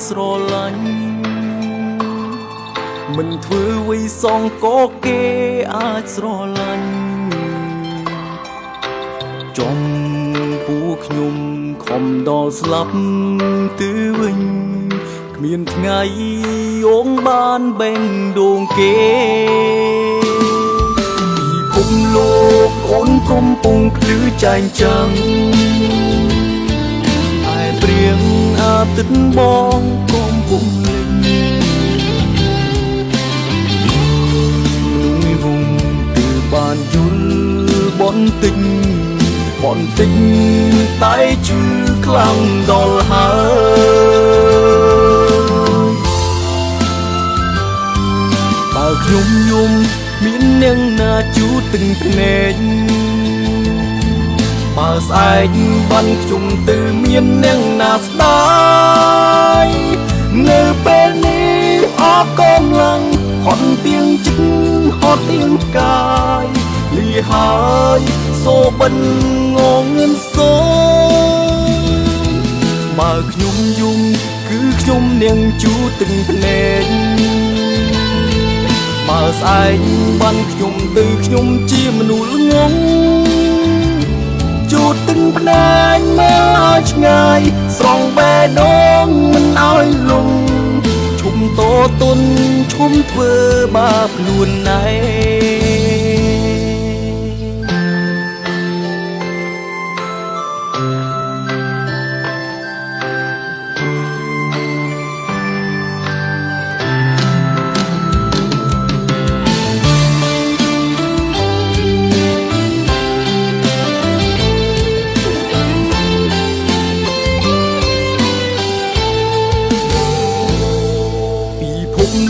ស្រឡាញ់មិនធ្វើអ្វីសងក៏គេអាចស្រឡាញ់ចំពួកខ្ញុំខំដល់ស្លាប់ទៅវិញគ្មានថ្ងៃអូងបានបេងដូងគេពីភពលោកអូនកំពុងភ្លឺចែងចាំងឯព្រៀងអាទិត្យបងកំពុងលេងវងគឺបានយល់បន្តិចតែជឿខ្លាំងដល់ហើយបើខ្ញុំយំមាននាងណាជួទឹកភ្នែកបើស្អែកបានខ្ញុំទៅមាននាងណាស្ដាយនៅពេលនេះអស់កម្លាំងហត់ទៀងចិត្តហត់ទៀងកាយលីហើយសូបិនងងឿនសូបើខ្ញុំយំគឺខ្ញុំនាងជួទឹកភ្នែកបើស្អែកបានខ្ញុំទៅខ្ញុំជាមនុស្សងងជួទឹកភ្នែកមកឲ្យឆ្ងាយស្រង់បេះដូងមិនឲ្យលងឈុំតទុនឈុំធ្វើបាបខ្លួនណែ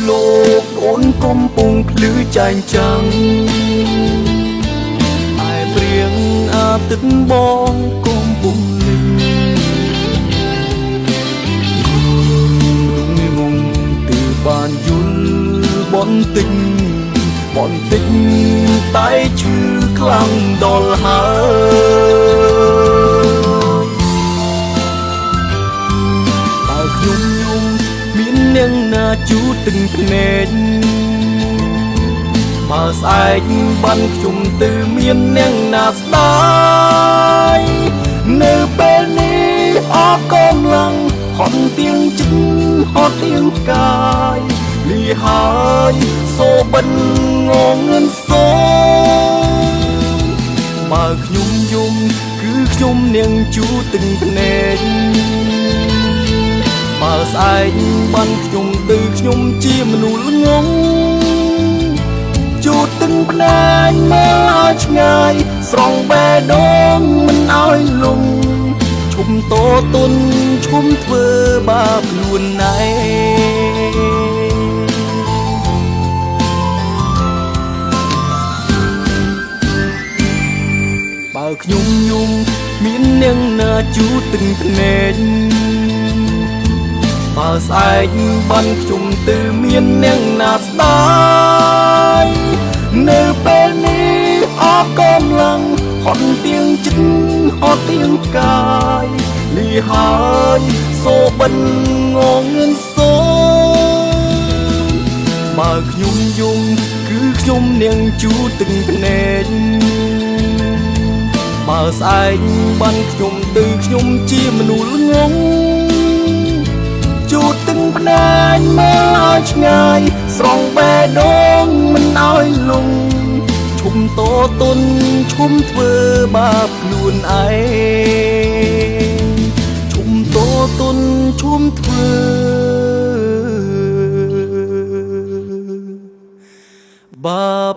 លោកអូនកំពុងភ្លឺចែងចាំងឯព្រៀងអាទិត្យបងកំពុងលេងងងទៅបានយល់បន្តិចតែឈឺខ្លាំងដល់ហើយបើខ្ញុំយំមាននាងណាជួទឹកភ្នែកបើស្អែកបានខ្ញុំទៅមាននាងណាស្ដាយនៅពេលនេះអស់កម្លាំងហត់ទៀងចិត្តហត់ទៀងកាយលីហើយសូបិនងងឿនសូបើខ្ញុំយំគឺខ្ញុំនាងជួទឹកភ្នែកបើស្អែកបានខ្ញុំទៅខ្ញុំជាមនុស្សងងជួទឹកភ្នែកមកឲ្យឆ្ងាយស្រង់បេះដូងមិនឲ្យលងឈុំតទុនឈុំធ្វើបាបខ្លួនណែបើខ្ញុំយំមាននាងណាជួទឹកភ្នែកបើស្អែកបានខ្ញុំទៅមាននាងណាស្ដាយនៅពេលនេះអស់កម្លាំងហត់ទៀងចិត្តហត់ទៀងកាយលីហើយសូបិនងងឿនសូបើខ្ញុំយំគឺខ្ញុំនាងជួទឹកភ្នែកបើស្អែកបានខ្ញុំទៅខ្ញុំជាមនុស្សងងជួទឹកភ្នែកមកឲ្យឆ្ងាយស្រង់បេះដូងមិនឲ្យលងឈុំតទុនឈុំធ្វើបាបខ្លួនឯងឈុំតទុនឈុំធ្វើបាប